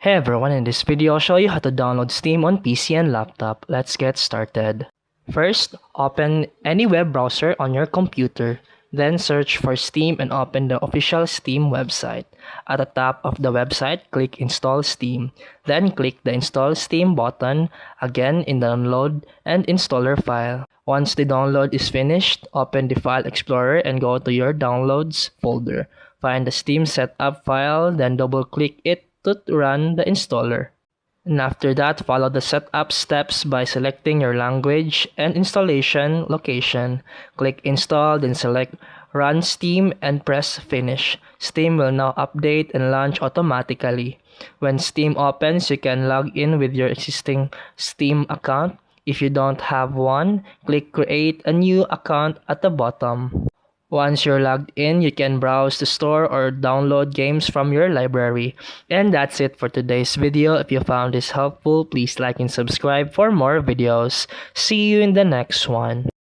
Hey everyone, in this video I'll show you how to download Steam on PC and laptop. Let's get started. First, open any web browser on your computer. Then search for Steam and open the official Steam website. At the top of the website, click Install Steam. Then click the Install Steam button again in the Download and Installer file. Once the download is finished, open the File Explorer and go to your Downloads folder. Find the Steam setup file, then double-click it to run the installer. And after that, follow the setup steps by selecting your language and installation location. Click Install, then select Run Steam and press Finish. Steam will now update and launch automatically. When Steam opens, you can log in with your existing Steam account. If you don't have one, click Create a new account at the bottom. Once you're logged in, you can browse the store or download games from your library. And that's it for today's video. If you found this helpful, please like and subscribe for more videos. See you in the next one.